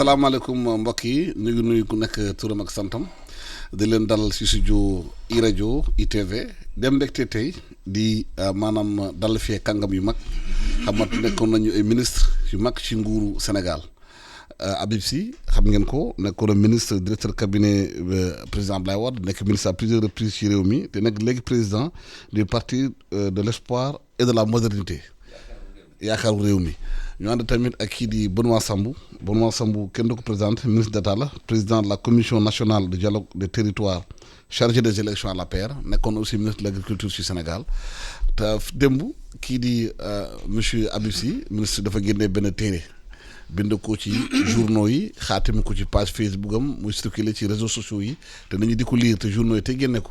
asalaamaaleykum mbokk yi ñu ngi nuyu ku nekk turam ak santam di leen dalal si studio i rajo ITV dem mbégte tey di maanaam dal fii kàngam yu mag xamante nekkoon nañu ay ministre yu mag ci nguuru Sénégal Habib Sy xam ngeen ko nekkoon ministre directeur cabinet président Abdoulaye Wade nekk ministre à plusieurs reprises ci réew mi te nekk léegi président du parti de l'espoir et de la modernité yaakaaru réew mi. ñu ànd tamit ak kii di Benoît Sambou kenn du ko présenté ministre d'État la président de la commission nationale de dialogue des territoires chargé des élections à l'APR nekkoon aussi ministre de l'agriculture ci Sénégal te démb kii di monsieur Habib Sy ministre dafa génnee benn téere bind ko ci journaux yi xaatimi ko ci page Facebook am muy circulé ci réseaux sociaux yi te nañu di ko lire te journaux yi te génne ko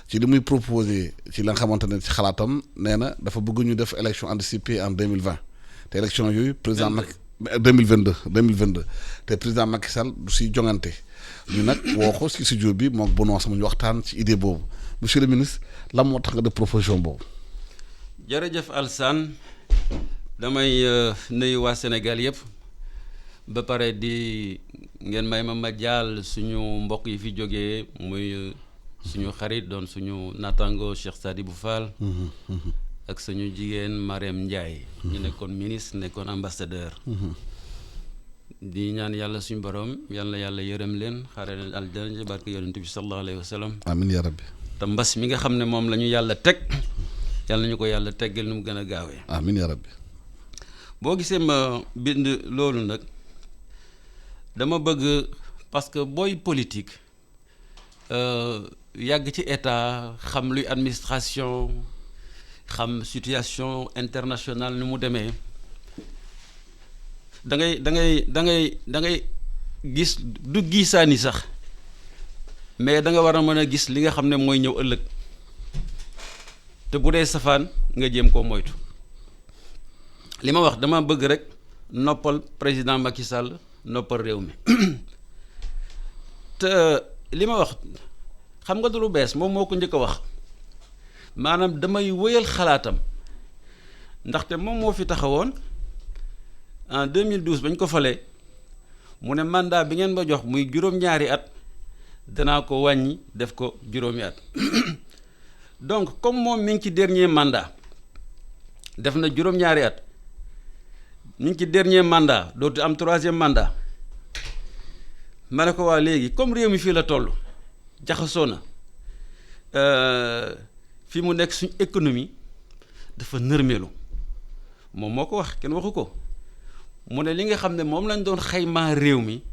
ci li muy proposé ci la nga xamante ne ci xalaatam nee na dafa bëgg ñu def élection anticipée en 2020 te élection yooyu président Macky 2022 te président Macky Sall du si jongante ñu nag woo ko si studio bi moom Benoît sama ñu waxtaan ci idée boobu monsieur le ministre lan moo tax nga def proposition boobu. jërëjëf Alsane damay nuyu waa Sénégal yëpp ba pare di ngeen may ma jaal suñu mbokk yi fi jógee muy suñu xarit doon suñu naataango Cheikh Sadibou Fall. ak suñu jigéen Marème Ndiaye. ñu nekkoon ministre nekkoon ambassadeur. di ñaan yàlla suñu borom yàlla yërëm leen xaare leen aljana ci barke yonent bi sallallahu alayhi wa sallam. amiin yaa rabbi. te mbas mi nga xam ne moom la ñu yàlla teg yàlla ñu ko yàlla teggal nu mu gën a gaawee. amiin yaa rabbi. boo gisee ma bind loolu nag dama bëgg parce que booy politique yàgg ci état xam luy administration. xam situation internationale ni mu demee da ngay gis du gisaani sax mais da nga war a mën a gis li nga xam ne mooy ñëw ëllëg te bu dee safaan nga jéem koo moytu li ma wax dama bëgg rek noppal président Macky Sall noppal réew mi te li ma wax xam nga du lu bees moom moo ko njëkk a wax. maanaam damay wëyal xalaatam ndaxte moom moo fi taxawoon en 2012 bañ ko falee mu ne mandat bi ngeen ma jox muy juróom-ñaari at danaa ko wàññi def ko juróomi at donc comme moom mi ngi ci dernier mandat def na juróom-ñaari at mi ngi ci dernier mandat dootu am troisième mandat ma ne ko waa léegi comme réew mi fii la toll jaxasoo na. fi mu nekk suñ économie dafa nërmeelu moom moo ko wax kenn waxu ko mu ne li nga xam ne moom lañ doon xaymaa réew mi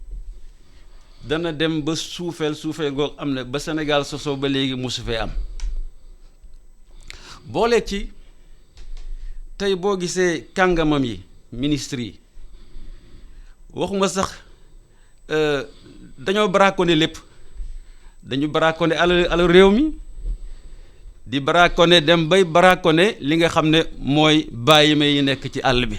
dana dem ba suufeel goog am na ba Sénégal sosoo ba léegi mosu fee am boole ci tey boo gisee kàngamam yi ministres yi waxuma sax dañoo braconné lépp dañu braconné alal réew mi di braconné dem bay braconné li nga xam ne mooy bàyyi ma yi nekk ci àll bi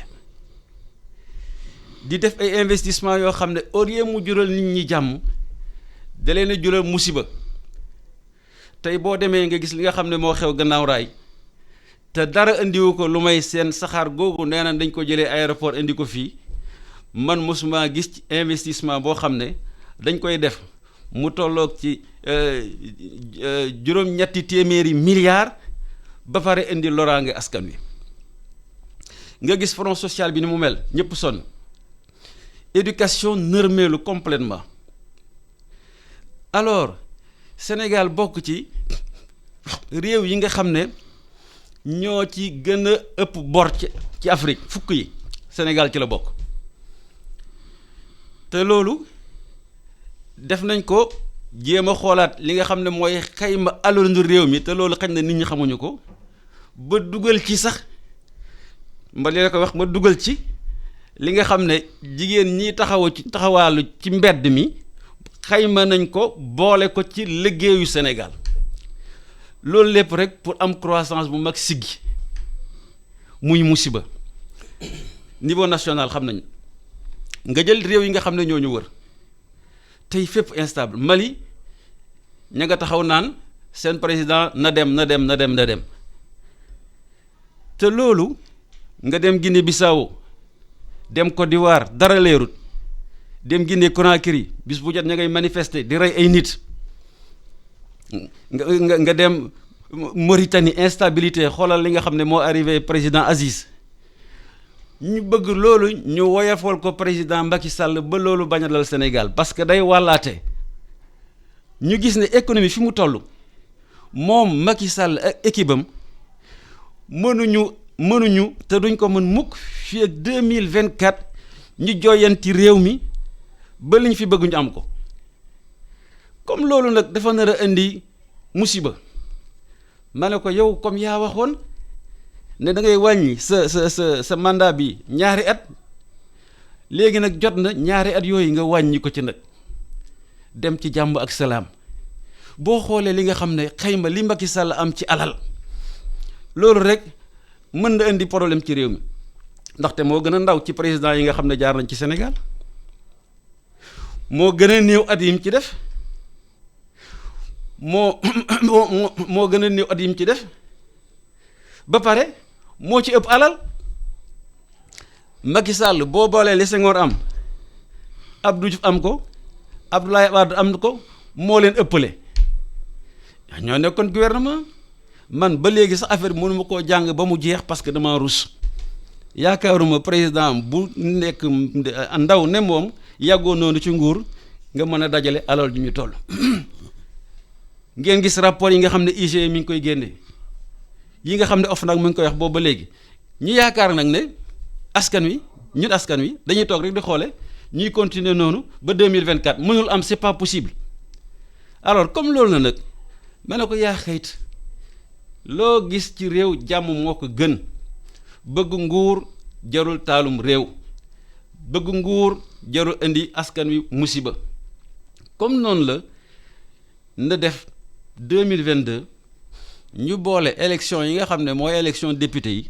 di def ay investissement yoo xam ne au lieu mu jural nit ñi jàmm da leen a jural musiba tey boo demee nga gis li nga xam ne moo xew gannaaw raay te dara indiwu ko lu may seen saxaar googu nee na dañ ko jëlee aéroport indi ko fii man mosuma gis ci investissement boo xam ne dañ koy def mu tolloog ci juróom-ñetti téeméeri milliards ba pare indi loraange askan wi nga gis front social bi ni mu mel ñëpp sonn éducation nërmeelu complètement alors Sénégal bokk ci réew yi nga xam ne ñoo ci gën a ëpp bor ci Afrique fukk yi Sénégal ci la bokk te loolu def nañ ko jéem a xoolaat li nga xam ne mooy xayma alalu réew mi te loolu xañ na nit ñi xamuñu ko ba dugal ci sax mba li la ko wax ma dugal ci li nga xam ne jigéen ñi taxawaalu ci mbedd mi xayma nañ ko boole ko ci liggéeyu Sénégal loolu lépp rek pour am croissance bu mag siggi muy musiba niveau national xam nañ nga jël réew yi nga xam ne ñoo ñu wër tey fépp instable Mali ña nga taxaw naan seen président na dem te loolu nga dem Guinée Bissau dem Côte d'Ivoire dara leerut dem Guinée Conakry bis bu jot ña ngay manifester di rey ay nit nga dem Mauritanie instabilité xoolal li nga xam ne moo arrivé président Aziz ñu bëgg loolu ñu woyafal ko président Macky Sall ba loolu bañ a dal Sénégal parce que day wàllaate ñu gis ne économie fi mu toll moom Macky Sall ak équipe am mënuñu te duñ ko mën mukk fii ak 2024 ñu jooyanti réew mi ba liñ fi bëgg ñu am ko comme loolu nag dafa nar a indi musiba ma ne ko yow comme yaa waxoon ne da ngay wàññi sa mandat bi ñaari at léegi nag jot na ñaari at yooyu nga wàññi ko ci nag dem ci jàmm ak salaam boo xoolee li nga xam ne xayma li Macky Sall am ci alal loolu rek mën na indi problème ci réew mi ndaxte moo gën a ndaw ci président yi nga xam ne jaar nañ ci Sénégal moo gën a néew at yim ci def moo gën a néew at yim ci def ba pare moo ci ëpp alal Macky Sall boo boolee li Senghor am Abdou Diouf am ko Abdoulaye Wade am ko moo leen ëppale ñoo nekkoon gouvernement man ba léegi sax affaire bi mënuma koo jàng ba mu jeex parce que dama rus yaakaaruma président bu nekk ndaw ne moom yàggoo noonu ci nguur nga mën a dajale alal ju ñu toll ngeen gis rapport yi nga xam ne IGE mi ngi koy génne yi nga xam ne OFNAC mu ngi koy wax boobu ba léegi ñu yaakaar nag ne askan wi dañuy toog rek di xoole ñuy continuer noonu ba 2024 mënul am c'est pas possible alors comme loolu na nag ma ne ko yaa xëyt loo gis ci réew jàmm moo ko gën bëgg nguur jarul taalum réew bëgg nguur jarul indi askan wi musiba comme noonu la na def 2022 ñu boole élection yi nga xam ne mooy élection député yi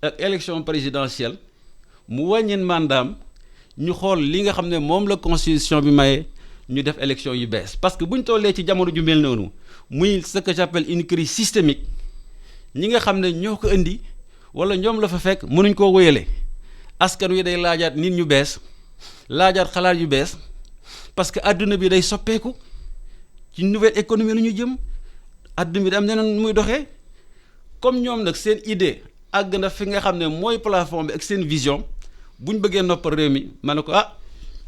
ak élection présidentielle mu wàññeen mandaam ñu xool li nga xam ne moom la constitution bi maye ñu def élection yu bees parce que bu ñu tollee ci jamono ju mel noonu muy ce que j'appelle une crise systémique ñi nga xam ne ñoo ko indi wala ñoom la fa fekk mënuñ koo wéyale askan wi day laajaat nit ñu bees laajaat xalaat yu bees parce que adduna bi day soppeeku ci nouvelle économie lu ñu jëm adduna bi da am neneen muy doxee comme ñoom nag seen idée àgg na fi nga xam ne mooy plafond bi ak seen vision bu ñu bëggee noppal réew mi ma ne ko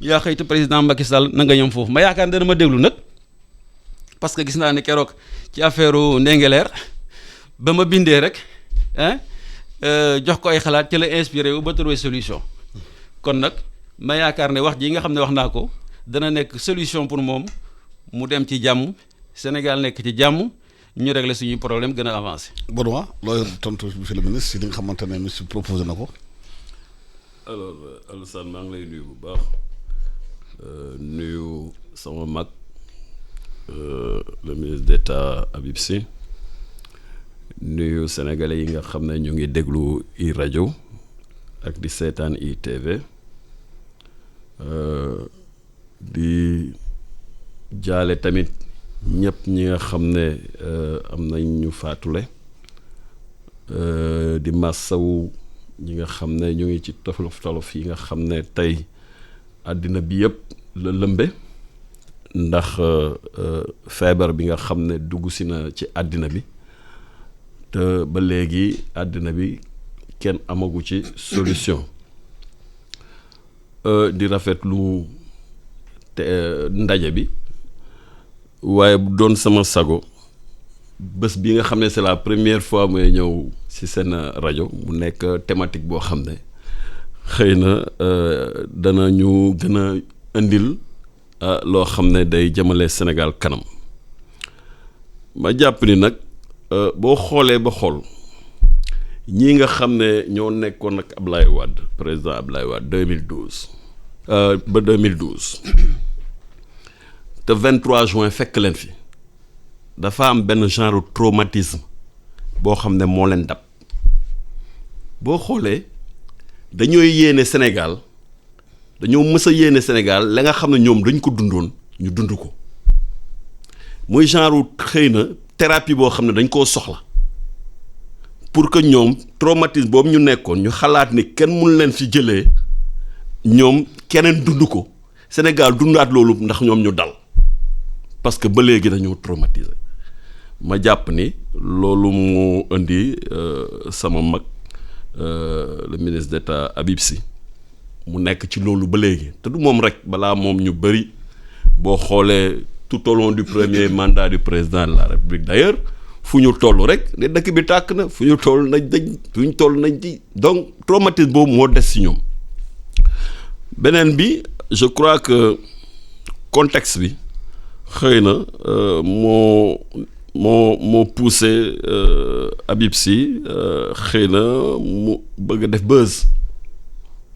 yaa xëytu président Macky Sall na nga ñoom foofu ma yaakaar ne dana ma déglu nag parce que gis naa ne keroog ci affaire Ndengeleer ba ma bindee rek jox ko ay xalaat ci la inspiré wu ba trouver solution kon nag ma yaakaar ne wax ji nga xam ne wax naa ko dana nekk solution pour moom mu dem ci jàmm Sénégal nekk ci jàmm ñu régler suñuy problème gën a avancé. Benoît looy tontu monsieur le ministre si li nga xamante ne monsieur proposé na ko. alors Alassane maa ngi lay nuyu bu baax nuyu sama mag le ministre d'État Habib Sy nuyu sénégalais yi nga xam ne ñu ngi déglu i rajo ak di seetaan ITV di jaale tamit ñëpp ñi nga xam ne am nañ ñu faatule di massawu ñi nga xam ne ñu ngi ci tolof yi nga xam ne tey àddina bi yëpp la lëmbe ndax feebar bi nga xam ne dugg si na ci àddina bi te ba léegi àddina bi kenn amagu ci solution di rafetlu te ndaje bi waaye bu doon sama sago bés bi nga xam ne c'est la première fois mooy ñëw ci seen rajo mu nekk thématique boo xam ne xëy na dana ñu gën a indil loo xam ne day jëmale Sénégal kanam ma jàpp ni nag boo xoolee ba xool ñii nga xam ne ñoo nekkoon ak Ablaye Wade président Ablaye Wade 2012 ba 2012 te 23 juin fekk leen fi dafa am benn genre traumatisme boo xam ne moo leen dab boo xoolee dañooy yéene Sénégal dañoo mës a yéene Sénégal la nga xam ne ñoom dañ ko dundoon ñu dund ko muy genre xëy na thérapie boo xam ne dañ koo soxla pour que ñoom traumatisme boobu ñu nekkoon ñu xalaat ni kenn mun leen fi jëlee ñoom keneen dund ko Sénégal dundaat loolu ndax ñoom ñu dal parce que ba léegi dañoo traumatisé ma jàpp ni loolu moo indi sama mag le ministre d'État Habib Sy mu nekk ci loolu ba léegi te du moom rek balaa moom ñu bëri boo xoolee tout au long du premier mandat du président de la République d'ailleurs fu ñu toll rek ne dëkk bi tàkk na fu ñu toll nañ dañ fu ñu toll nañ ci donc traumatisme boobu moo des ci ñoom beneen bi je crois que contexte bi xëy na moo poussé Habib Sy xëy na mu bëgg a def buzz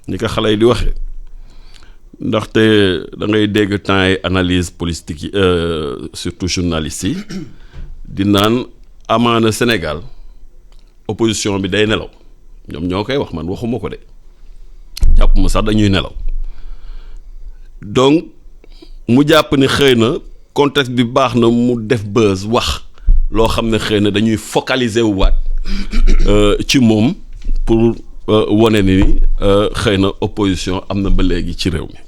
ni ko xale yi di waxee ndaxte da ngay dégg temps yi analyse politique yi surtout journalistes yi di naan amaana Sénégal opposition bi day nelaw ñoom ñoo koy wax man waxuma ko de jàpp ma sax dañuy nelaw donc mu jàpp ni xëy na contexte bi baax na mu def buzz wax loo xam ne xëy na dañuy focaliser wu waat ci moom pour wane ni xëy na opposition am na ba léegi ci réew mi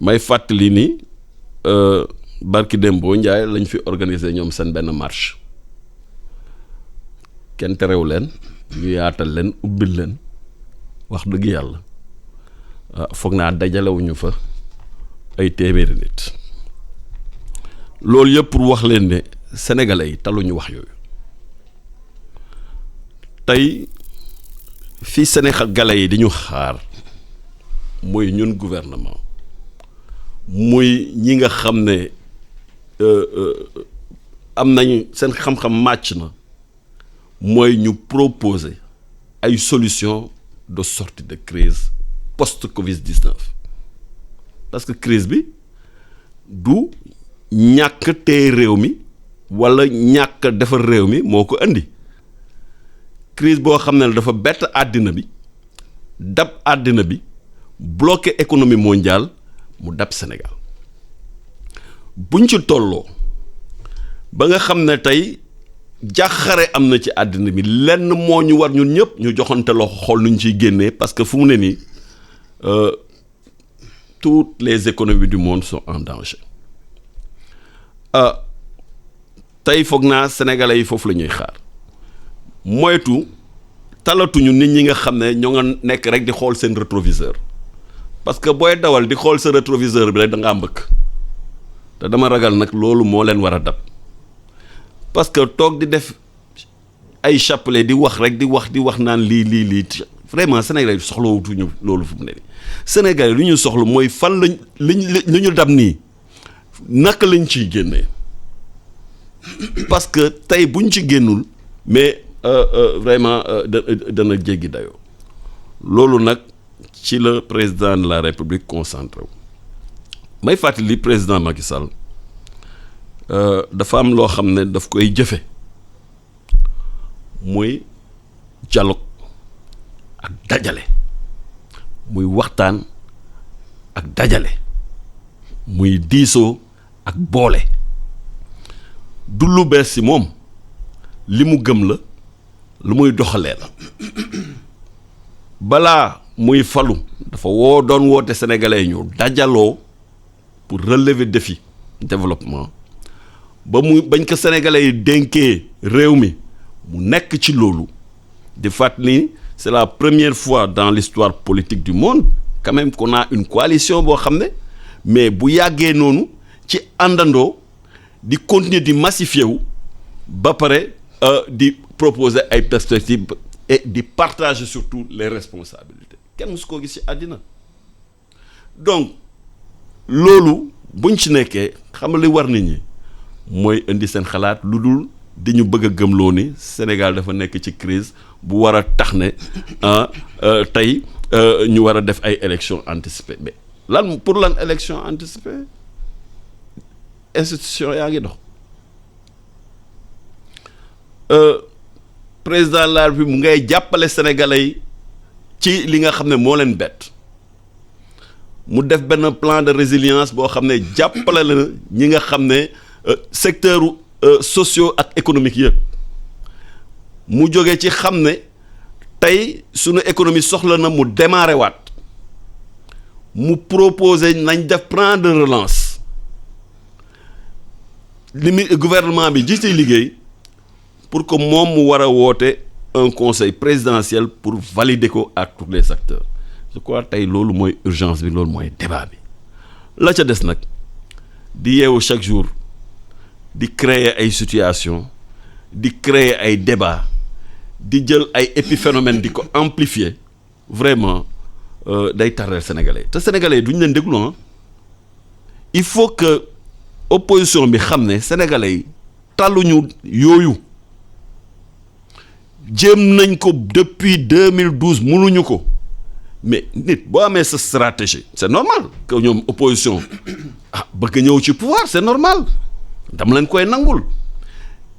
may fàttali ni barki Dembo Ndiaye lañ fi organiser ñoom seen benn marche kenn terew leen ñu yaatal leen ubbil leen wax dëgg yàlla foog naa dajalewuñu fa ay téeméeri nit loolu yëpp pour wax leen ne sénégalais yi taluñu wax yooyu tey fii sénégalais yi di ñu xaar mooy ñun gouvernement muy ñi nga xam ne am nañu seen xam-xam màcc na mooy ñu proposer ay solutions de sortie de crise post-Covid-19 parce que crise bi du ñàkk téye réew mi walla ñàkk defar réew mi moo ko indi crise boo xam ne dafa bett àddina bi dab àddina bi bloqué économie mondiale mu dab Sénégal buñ ci tolloo ba nga xam ne tey jàqare am na ci àddina bi lenn moo ñu war ñun ñëpp ñu joxante loxo xool nu ñu ciy génnee parce que fu mu ne nii toutes les économies du monde sont en danger tey foog naa sénégalais yi foofu la ñuy xaar moytu talatuñu nit ñi nga xam ne ñoo nga nekk rek di xool seen rétroviseur parce que booy dawal di xool sa rétroviseur bi rek da ngaa mbëkk te dama ragal nag loolu moo leen war a dab parce que toog di def ay chapelet di wax rek di wax naan lii vraiment sénégalais yi soxlawutuñu loolu fu mu ne nii sénégalais lu ñu soxla mooy fan lañ li ñu dab nii naka lañ ciy génnee parce que tey buñ ci génnul mais vraiment dana jéggi dayoo loolu nag ci la président de la république concentré wu may fàttali président Macky Sall dafa am loo xam ne daf koy jëfe muy dialogue ak dajale muy waxtaan ak dajale muy diisoo ak boole du lu bees si moom li mu gëm la lu muy doxalee la balaa muy falu dafa doon woote sénégalais yi ñu dajaloo pour relever défi développement bañ ko sénégalais yi dénkee réew mi mu nekk ci loolu di fàttali c'est la première fois dans l'histoire politique du monde quand même qu'on a une coalition boo xam ne mais bu yàggee noonu ci àndandoo di continuer di massifier wu ba pare di proposer ay perspectives et di partager surtout les responsabilités kenn musu koo gis ci àddina donc loolu buñ ci nekkee xam li war nit ñi mooy indi seen xalaat lu dul di ñu bëgg a gëmloo ni Sénégal dafa nekk ci crise bu war a tax ne tey ñu war a def ay élections anticipées mais pour lan élection anticipée institution yaa ngi dox président de la République mu ngay jàppale sénégalais yi ci li nga xam ne moo leen bett mu def benn plan de résilience boo xam ne jàppale la ñi nga xam ne secteur socio ak économique yëpp mu jóge ci xam ne tey sunu économie soxla na mu démarrer waat mu proposer nañ def plan de relance gouvernement bi ji ci liggéey pour que moom mu war a woote un conseil présidentiel pour valider ko à tous les acteurs je crois tey loolu mooy urgence bi loolu mooy débat bi la ca des nag di yeewu chaque jour di créer ay situation di créer ay débat di jël ay épiphénomène di ko amplifier vraiment day tardel sénégalais te sénégalais duñ leen déglu il faut que opposition bi xam ne sénégalais yi tàlluñu yooyu jéem nañ ko depuis 2012 mënuñu ko mais nit boo amee sa stratégie c'est normal que ñoom opposition bëgg ñëw ci pouvoir c'est normal dama leen koy nangul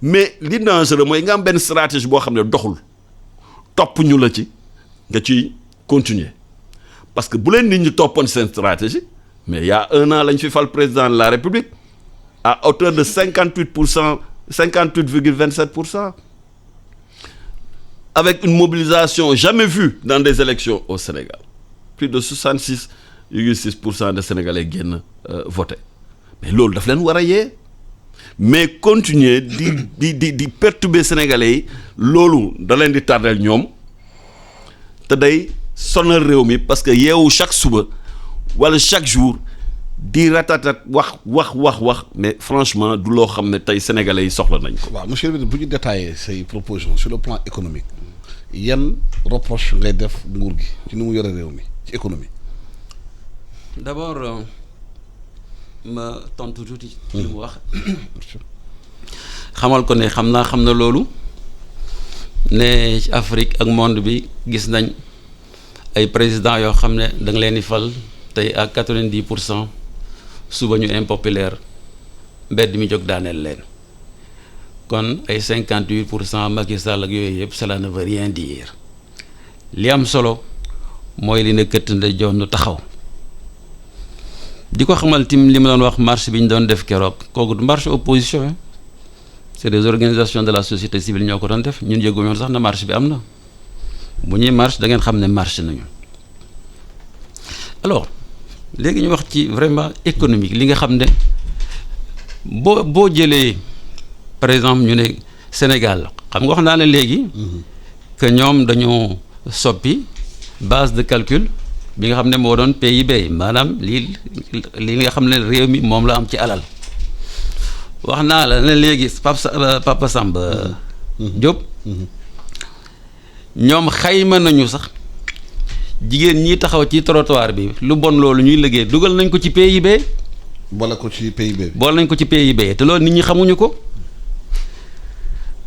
mais li dangereux mooy nga am benn stratégie boo xam ne doxul topp ñu la ci nga ciy continuer parce que bu leen nit ñi toppoon seen stratégie mais il y a 1 an lañ fi fal président de la République à hauteur de 58%, 58,27%, avec une mobilisation jamais vue dans des élections au Sénégal. Plus de 66,6% des Sénégalais viennent voter. Mais loolu daf leen war a yee mais continuer di perturber Sénégalais yi loolu da leen di tardel ñoom te day sonal réew mi parce que yeewu chaque suba wala chaque jour di ratatat wax mais franchement du loo xam ne tey sénégalais yi soxla nañ ko. waaw monsieur le ministre bu ñu détaillé say propositions sur le plan économique yan reproche ngay def nguur gi ci ni mu yore réew mi ci économie. d'abord ma tontu tuuti. li mu wax. xamal ko ne xam na loolu ne ci Afrique ak monde bi gis nañ ay présidents yoo xam ne da nga leen di fal tey ak 90%. suba ñu impopulaire mbedd mi jóg daaneel leen kon ay 58% Macky Sall ak yooyu yëpp cela ne veut rien dire li am solo mooy li ne këtt nda joon taxaw di ko xamal tim li ma doon wax marche bi ñu doon def keroog kooku du marche opposition c'est des organisations de la société civile ñoo ko doon def ñun yëguñu woon sax na marche bi am na bu ñuy marche da ngeen xam ne marche nañu alors léegi ñu wax ci vraiment économique li nga xam ne boo jëlee par exemple ñu ne Sénégal xam nga wax naa ne léegi que ñoom dañoo soppi base de calcul bi nga xam ne moo doon PIB maanaam li nga xam ne réew mi moom la am ci alal wax naa la ne léegi Papa Samba Diop ñoom xayma nañu sax jigéen ñi taxaw ci trottoir bi lu bon loolu ñuy liggéey dugal nañ ko ci PIB. boole ko ci PIB. boole nañ ko ci PIB te loolu nit ñi xamuñu ko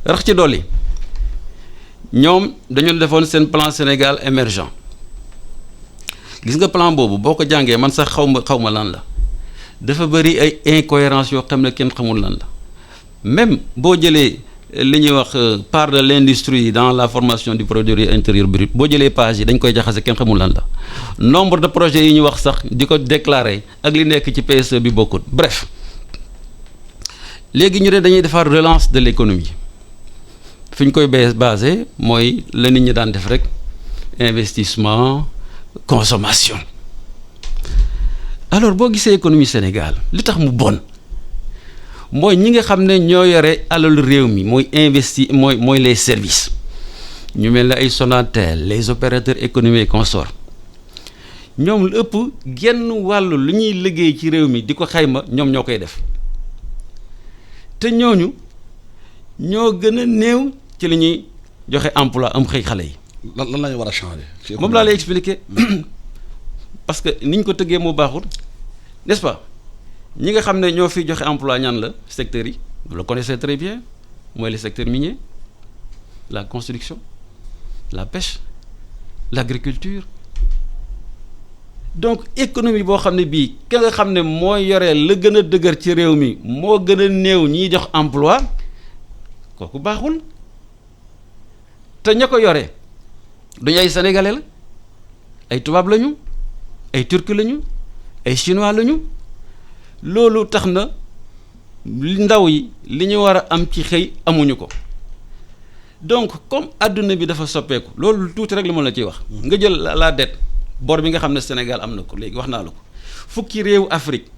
rax ci dolli ñoom dañu defoon seen plan Sénégal émergent gis nga plan boobu boo ko jàngee man sax xaw ma lan la dafa bëri ay incohérences yoo xam ne kenn xamul lan la même boo jëlee. li ñuy wax part de l'industrie dans la formation du produit intérieur brut boo jëlee page yi dañ koy jaxase kenn xamul lan la nombre de projets yi ñu wax sax di ko déclarer ak li nekk ci PSE bi bokkut bref léegi ñu ne dañuy defar relance de l'économie fi ñu koy basé mooy la nit ñi daan def rek investissement consommation alors boo gisee économie Sénégal li tax mu bon mooy ñi nga xam ne ñoo yore alalu réew mi mooy mooy les services ñu mel ne ay Sonatel les opérateurs économiques et consorts ñoom lu ëpp genn wàllu lu ñuy liggéey ci réew mi di ko xayma ñoom ñoo koy def te ñooñu ñoo gën a néew ci li ñuy joxe emploi am xëy xale yi. lan la ñu war a changer. moom laa lay expliquer parce que ni ñu ko tëggee moo baaxul n'est-ce pas. ñi nga xam ne ñoo fi joxe emploi ñaan la secteurs yi vous le connaissez très bien mooy les secteurs miniers la construction la pêche l'agriculture donc économie boo xam ne bii ka nga xam ne mooy yore la gën a dëgër ci réew mi moo gën a néew ñiy jox emploi kooku baaxul te ña ko yore duñu ay sénégalais la ay tubaab lañu ay turc lañu ay chinois lañu. loolu tax na ndaw yi li ñu war a am ci xëy amuñu ko donc comme adduna bi dafa soppeeku loolu tuuti rek li ma la ciy wax. nga jël la dette bor bi nga xam ne Sénégal am na ko léegi wax naa la ko fukki réewu Afrique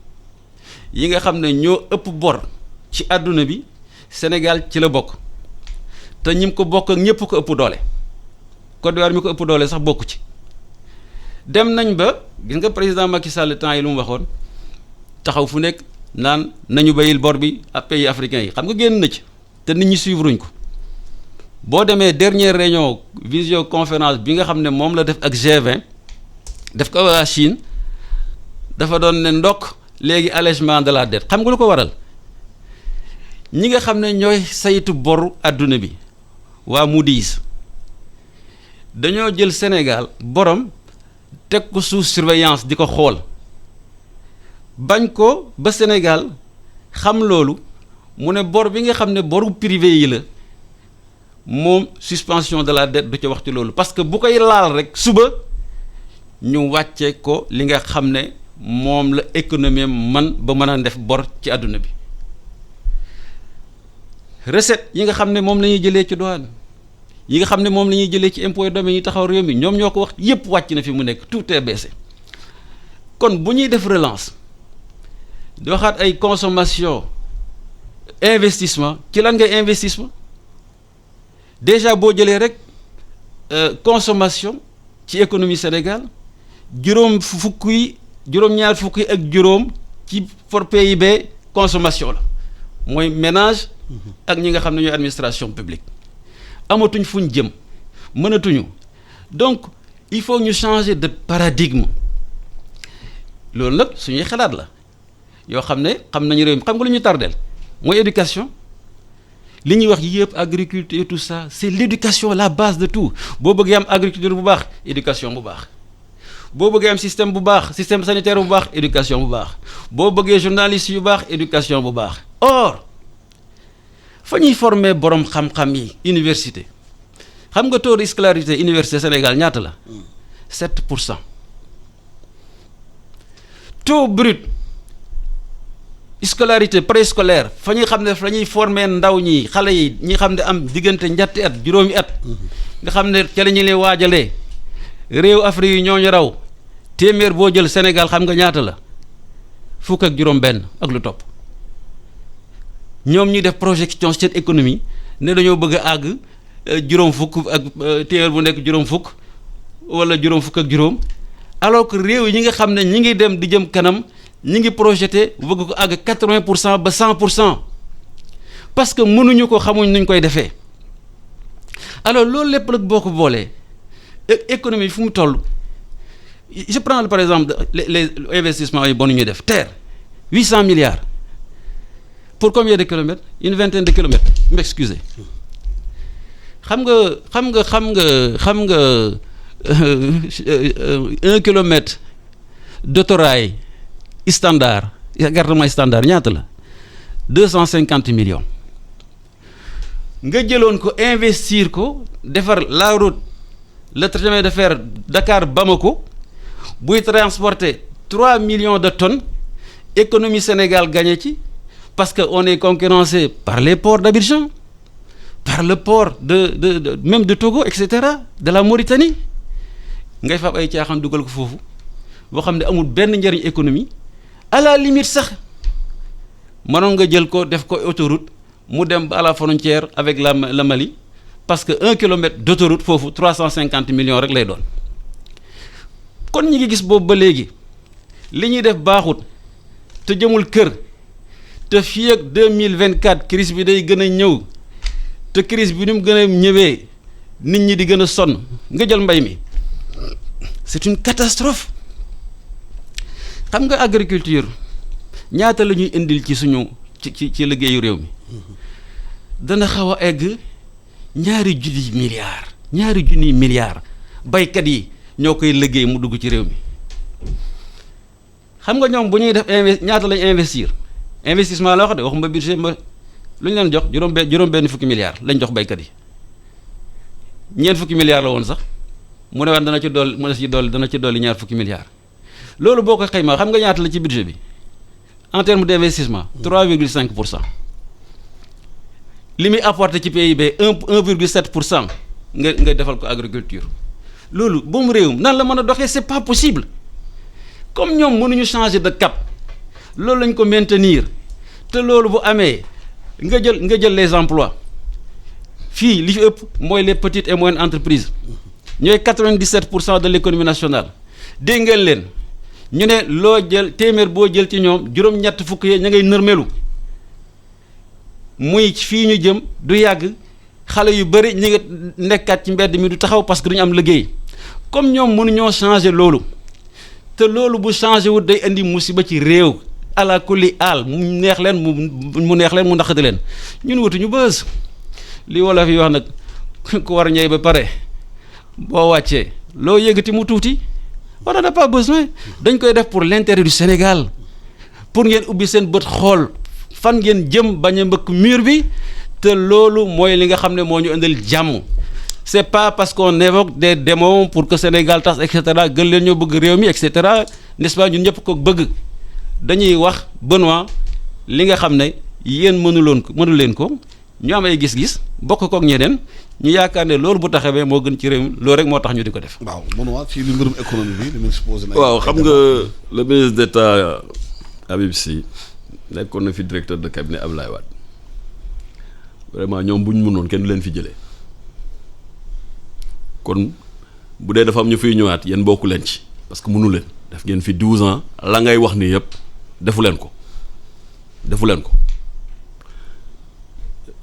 yi nga xam ne ñoo ëpp bor ci àdduna bi Sénégal ci la bokk te ñim ko bokk ak ñëpp ko ëpp doole Côte d'Ivoire mi ko ëpp doole sax bokku ci dem nañ ba gis nga président Macky Sall temps yi lu mu waxoon taxaw fu nekk naan nañu bayil bor bi ak pays africains yi xam nga génn na ci te nit ñi suivruñ ko boo demee dernière réunion visioconférence bi nga xam ne moom la def ak G20 def ko waa Chine dafa doon ne ndokk léegi allègement de la dette xam nga lu ko waral ñi nga xam ne ñooy saytu boru àdduna bi waa Moody's dañoo jël Sénégal borom teg ko sous surveillance di ko xool bañ ko ba Sénégal xam loolu mu ne bor bi nga xam ne boru privé yi la moom suspension de la dette du ca wax ci loolu parce que bu koy laal rek suba ñu wàcce ko li nga xam ne moom la économie man ba mën a def bor ci àdduna bi recette yi nga xam ne moom la ñuy jëlee ci douane yi nga xam ne moom la ñuy jëlee ci impôt domaine yi taxaw réew mi ñoom ñoo ko wax yépp wàcc na fi mu nekk tout est baissé kon bu ñuy def relance di waxaat ay consommation investissement ci lan ngay investissement déjà boo jëlee rek consommation ci économie Sénégal juróom-ñaar fukk yi ak juróom ci for PIB consommation la mooy ménage ak ñi nga xam ne ñooy administration publique amatuñ fuñ jëm mënatuñu donc il faut ñu changer de paradigme loolu nag suñuy xalaat la yoo xam ne xam nañu réew mi xam nga lu ñu tardeel mooy éducation li ñuy wax yëpp agriculture et tout ça c'est l'éducation la base de tout boo bëggee am agriculture bu baax éducation bu baax boo bëggee am système bu baax système sanitaire bu baax éducation bu baax boo bëggee journaliste yu baax éducation bu baax or fa ñuy former borom xam-xam yi université xam nga taux de scolarité université Sénégal ñaata la 7%. Taux brut scolarité préscolaire fa ñuy xam ne fa ñuy former ndaw ñi xale yi ñi xam ne am diggante ñetti at juróomi at nga xam ne ca la ñu leen waajalee réew Afrique yi ñoo ñu raw téeméer boo jël Sénégal xam nga ñaata la fukk ak juróom-benn ak lu topp ñoom ñuy def projection seen économie ne dañoo bëgg a àgg juróom fukk ak téeméer bu nekk juróom fukk wala juróom fukk ak juróom alors que réew yi ñi nga xam ne ñi ngi dem di jëm kanam ñi ngi projeté bëgg ko àgg 80% ba 100% parce que mënuñu ko xamuñ nuñ koy defee alors loolu lépp nag boo ko boolee économie fu mu toll je prends par exemple les investissements yi bon ñuy def terre 800 milliards pour combien de kilomètres une vingtaine de kilomètres m'excusez xam nga 1 kilomètre d'autorail standard écartement standard ñaata la 250 millions nga jëloon ko investir ko defar la route le chemin de fer Dakar Bamako buy transporter 3 millions de tonnes économie Sénégal gagné ci parce que on est concurrencé par les ports d'Abidjan par le port de même de Togo et cetera de la Mauritanie ngay fab ay caaxaan dugal ko foofu boo xam ne amul benn njëriñ économie à la limite sax mënoon nga jël ko def ko autoroute mu dem ba à la frontière avec la Mali parce que 1 kilomètre d'autoroute foofu 350 millions rek lay doon kon ñi ngi gis boobu ba léegi li ñuy def baaxut te jëmul kër te fii ak 2024 crise bi day gën a ñëw te crise bi ni mu gën a ñëwee nit ñi di gën a sonn nga jël mbay mi c'est une catastrophe xam nga agriculture ñaata la ñuy indil ci suñu ci liggéeyu réew mi dana xaw a egg ñaari junni milliards baykat yi ñoo koy liggéey mu dugg ci réew mi xam nga ñoom bu ñuy def ñaata lañ investir investissement la wax de waxuma budget ma lu ñu leen jox juróom benn fukki milliards lañ jox baykat yi ñeent fukki milliards la woon sax mu ne waan dana ci dolli ñaar fukki milliards loolu boo ko xaymaa xam nga ñaata la ci budget bi en termes d'investissement 3,5% li muy apporté ci PIB 1,7% nga defal ko agriculture loolu ba mu réewum nan la mën a doxee c'est pas possible comme ñoom mënuñu changer de cap loolu lañ ko maintenir te loolu bu amee nga jël les emplois fii li fi ëpp mooy les petites et moyennes entreprises ñooy 97% de l'économie nationale dégg ngeen leen ñu ne loo jël téeméer boo jël ci ñoom juróom-ñett fukk yee ña ngay nërmelu muy fii ñu jëm du yàgg xale yu bëri ñi nga nekkaat ci mbedd mi du taxaw parce que duñu am liggéey comme ñoom mënuñoo changer loolu te loolu bu changer wut day indi musiba ci réew ala kulli aal mu neex leen mu neex leen mu naqati leen ñun wutuñu bës li wolof yi wax nag ku war ñëw ba pare boo wàccee loo yëgati mu tuuti on n'a pas besoin dañ koy def pour l'intérêt du Sénégal pour ngeen ubbi seen bët xool fan ngeen jëm bañ a mbëkk mur bi te loolu mooy li nga xam ne moo ñu indil jàmm c'est pas parce qu'on évoque des démons pour que Sénégal tas et cetera gën leen ñoo bëgg réew mi et cetera n'est-ce pas ñun ñëpp ko bëgg dañuy wax Benoît li nga xam ne yéen mënu leen ko ñu am ay gis-gis bokk kook ñeneen ñu yaakaar ne loolu bu taxawee moo gën ci réew mi loolu rek moo tax ñu di ko def. waaw Benoît ci li mbirum économie bi dama supposé. waaw xam nga le ministre d'État Habib Sy nekkoon na fi directeur de cabinet Abdoulaye Wade vraiment ñoom bu ñu mënoon kenn du leen fi jëlee kon bu dee dafa am ñu fiy ñëwaat yéen bokku leen ci parce que mënu leen def ngeen fi 12 ans la ngay wax ni yëpp defu leen ko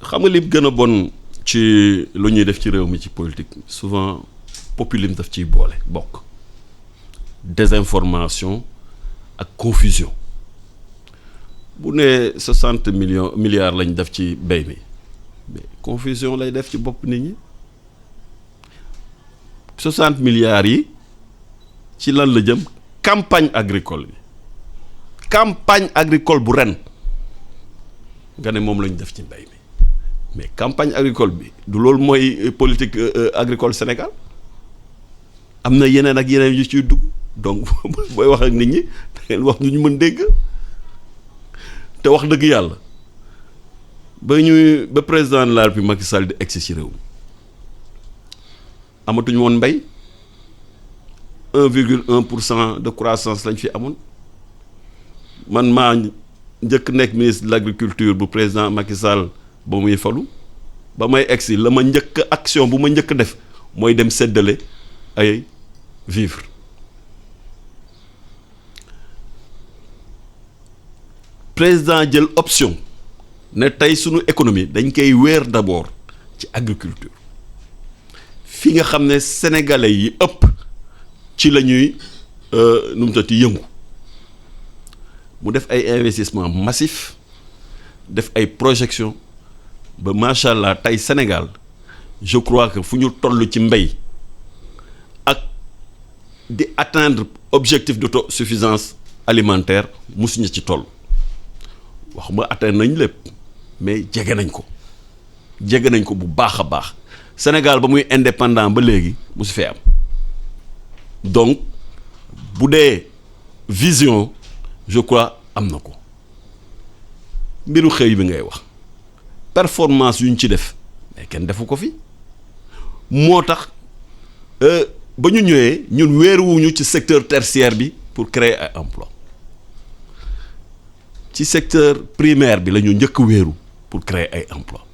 xam nga li gën a bon ci lu ñuy def ci réew mi ci politique souvent populisme daf ciy bokk désinformation ak confusion bu nee 60 milliards lañ def ci mbéy mi mais confusion lay def ci bopp nit ñi 60 milliards yi ci lan la jëm campagne agricole bu ren nga ne moom lañ def ci mbéy mi mais campagne agricole bi du loolu mooy politique agricole Sénégal am na yeneen ak yeneen yu ciy dugg donc booy wax ak nit ñi da ngeen wax ñu mën dégg te wax dëgg yàlla ba président de la République Macky Sall di egsi ci réew mi amatuñu woon mbay 1,1% de croissance lañ fi amoon man maa njëkk nekk ministre de l'agriculture bu président Macky Sall ba muy falu ba may egsi la ma njëkk action bu ma njëkk def mooy dem séddale ay vivres président jël option ne tey sunu économie dañ koy wéer d'abord ci agriculture fi nga xam ne sénégalais yi ëpp ci la ñuy nu mu tati yëngu mu def ay investissement massif def ay projection ba macha allah tey Sénégal je crois que fu ñu toll ci mbay ak di atteindre objectif d'autosuffisance alimentaire musuñu ci toll waxuma atteindre nañ lépp mais jege nañ ko bu baax a baax Sénégal ba muy indépendant ba léegi musu fee am donc bu dee vision je crois am na ko mbiru xëy bi ngay wax performance yu ñu ci def mais kenn defu ko fi moo tax ba ñu ñëwee ñun wéeruwuñu ci secteur tertiaire bi pour créer ay emploi ci secteur primaire bi la ñu njëkk wéeru pour créer ay emploi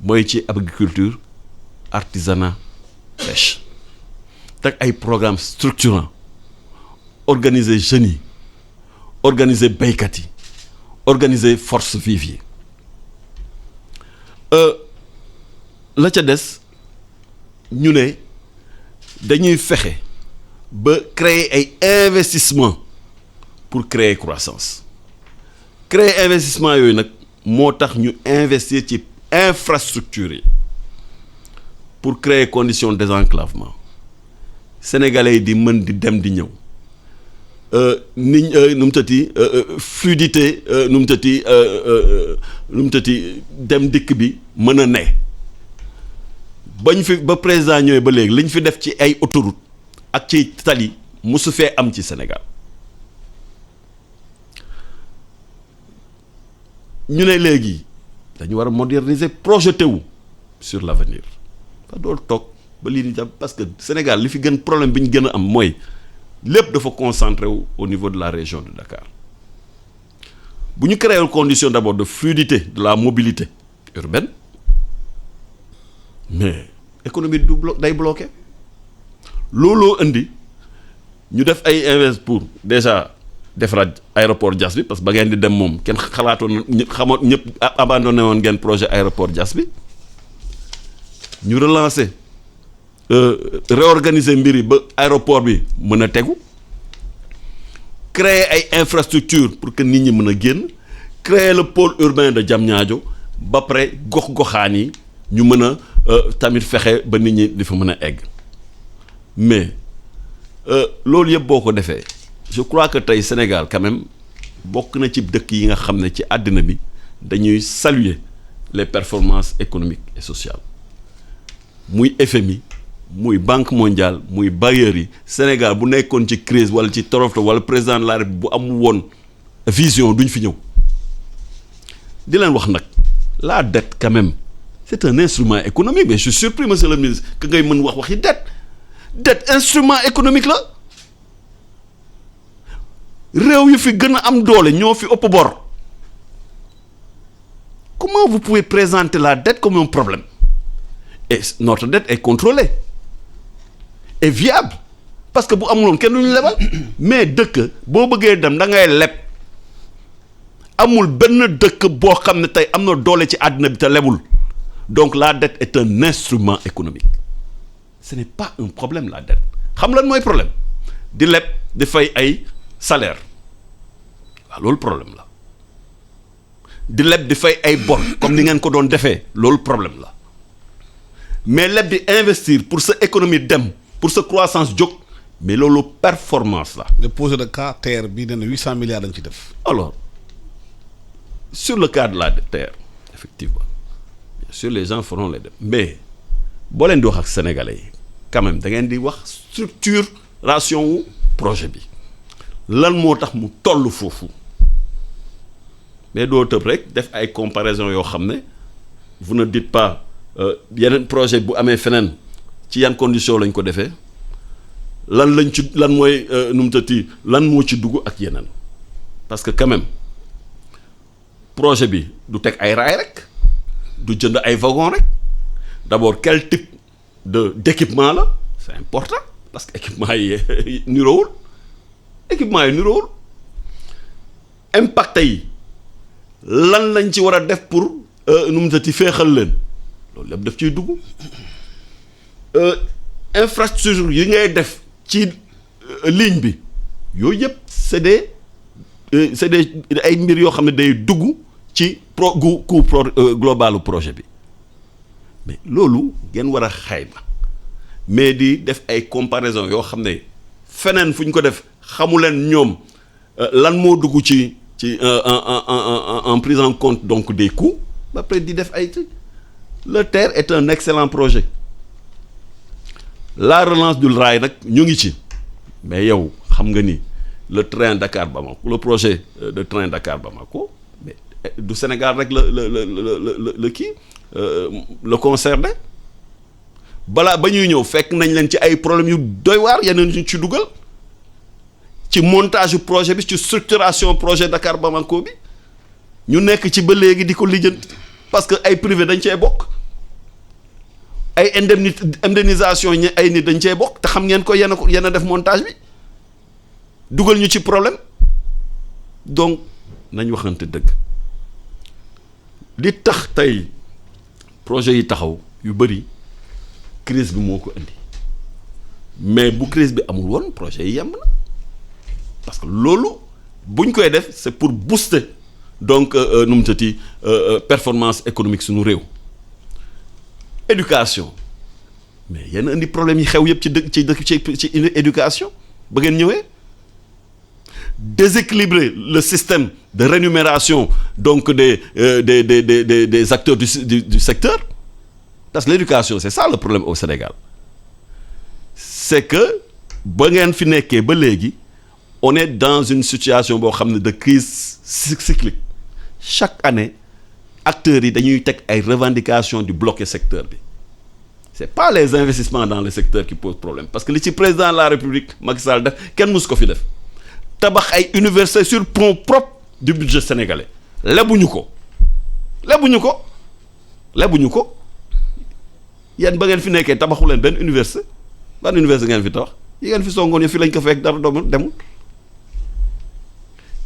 mooy ci agriculture artisanat pêche teg ay programmes structurants organiser jeunes yi organiser béykat yi organiser force vive yi la ca des ñu ne dañuy fexe ba créer ay investissement pour créer croissance créer investissement yooyu nag moo tax ñu investir ci infrastructure yi pour créer conditions de désenclavement sénégalais yi di mën di dem di ñëw nu mu tati fluidité nu mu tati dem dikk bi mën a ne ba président ñëwee ba léegi li ñu fi def ci ay autoroute ak ci tali mosu fee am ci Sénégal ñu ne léegi dañu war a moderniser projeté wu sur l'avenir fa dool toog ba lii di parce que Sénégal li fi gën problème bi ñu gën a am mooy lépp dafa concentré wu au niveau de la région de Dakar bu ñu créé condition d'abord de fluidité de la mobilité urbaine mais économie du day bloqué looloo indi ñu def ay invest pour déjà defaraat aéroport Diass bi parce que ba ngeen di dem moom kenn xalaatoon ñëpp abandonné woon ngeen projet aéroport Diass bi ñu relancer réorganiser mbir yi ba aéroport bi mën a tegu créer ay infrastructures pour que nit ñi mën a génn créer le pôle urbain de Diamniadio ba pare gox-goxaan yi ñu mën a tamit fexe ba nit ñi di fa mën a egg mais loolu yëpp boo ko defee je crois que tey Sénégal quand même bokk na ci dëkk yi nga xam ne ci àddina bi dañuy saluer les performances économiques et sociales muy FMI muy Banque mondiale muy bailleurs yi Sénégal bu nekkoon ci crise wala ci torof wala président de la République bu am woon vision duñ fi ñëw di leen wax nag la dette quand même c'est un instrument économique mais je suis surpris monsieur le ministre que ngay mën wax waxi dette instrument économique la réew yu fi gën a am doole ñoo fi ëpp bor comment vous pouvez présenter la dette comme un problème et notre dette est contrôlée et viable parce que bu amuloon kenn duñu lebal mais dëkk boo bëggee dem da ngay leb amul benn dëkk boo xam ne tey am na doole ci àddina bi te lebul donc la dette est un instrument économique ce n'est pas un problème la dette xam lan mooy problème di leb di fay ay salaire waaw loolu problème la di leb di fay ay bor comme ni ngeen ko doon defee loolu problème la mais leb di investir pour sa économie dem pour sa croissance jóg mais loolu performance la. le projet de cas TER bii nee na 800 milliards lañ ci def. alors sur le cas de la TER effectivement bien sûr les gens feront les dem mais boo leen di wax ak sénégalais yi quand même da ngeen di wax structuration wu projet bi lan moo tax mu toll foofu mais doo tëb rek def ay comparaison yoo xam ne vous ne dites pas yeneen projet bu amee feneen ci yan condition lañ ko defee lan lañ ci lan mooy nu mu tëtti lan moo ci dugg ak yeneen parce que quand même projet bi du teg ay raay rek du jënd ay wagon rek d'abord quel type d'équipement la c'est important parce que équipement yi niroowul impact yi lan lañ ci war a def pour nu mu tëtti féexal leen loolu lépp daf ciy dugg infrastructure yi ngay def ci ligne bi yooyu yëpp c'est des ay mbir yoo xam ne day dugg ci coût globalu projet bi mais loolu ngeen war a xayma mais di def ay comparaison yoo xam ne feneen fu ñu ko def xamu leen ñoom lan moo dugg ci en prise en compte donc des coûts ba après di def ay le TER est un excellent projet la relance du rail nag ñu ngi ci mais yow xam nga ni le train Dakar Bamako le projet de train Dakar Bamako mais du Sénégal rek le kii le concerné balaa ba ñuy ñëw fekk nañ leen ci ay problèmes yu doy waar yeneen ñu ci dugal ci montage projet bi ci structuration projet Dakar Bamako bi ñu nekk ci ba léegi di ko lijjanti parce que ay privé dañ cee bokk ay indemnisation ay nit dañ cee bokk te xam ngeen ko yéen a def montage bi dugal ñu ci problème donc nañ waxante dëgg li tax tey projet yi taxaw yu bëri crise bi moo ko indi mais bu crise bi amul woon projet yi yemb na parce que loolu buñ koy def c'est pour booster donc nu mu tëti performance économique suñu réew éducation mais yenn indi problème yi xew yëpp ci éducation ba ngeen ñëwee déséquilibrer le système de rémunération donc des acteurs du secteur parce que l'éducation c'est ça le problème au Sénégal c'est que ba ngeen fi nekkee ba léegi on est dans une situation boo xam ne de crise cyclique chaque année acteurs yi dañuy teg ay revendications du bloquer secteur bi c'est pas les investissements dans le secteur qui posent problème parce que li ci président de la République Macky Sall def kenn mus ko fi def tabax ay universités sur fonds propres du budget sénégalais lebuñu ko yéen ba ngeen fi nekkee tabaxu leen benn université ban université ngeen fi tabax yi ngeen fi songoon fi lañ ko fekk dara demul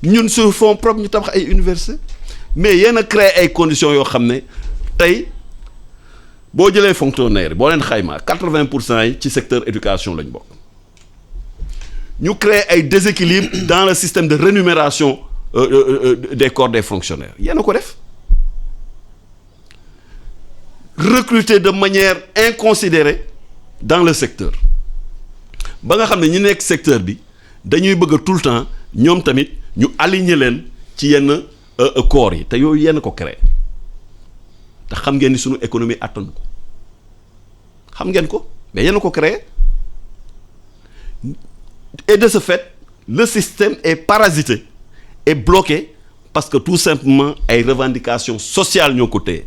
ñun sur fonds propres ñu tabax ay université mais yéen a créé ay conditions yoo xam ne tey boo jëlee fonctionnaire boo leen xaymaa 80% yi ci secteur éducation lañ bokk ñu créé ay déséquilibre dans le système de rémunération des corps des fonctionnaires yéen a ko def recruter de manière inconsidérée dans le secteur ba nga xam ne ñi nekk secteur bi dañuy bëgg tout le temps ñoom tamit ñu aligner leen ci yenn corps yi te yooyu yenn ko créé te xam ngeen ni suñu économie attanu ko xam ngeen ko mais yenn ko créé et de ce fait le système est parasité et bloqué parce que tout simplement ay revendications sociales ñoo ko téye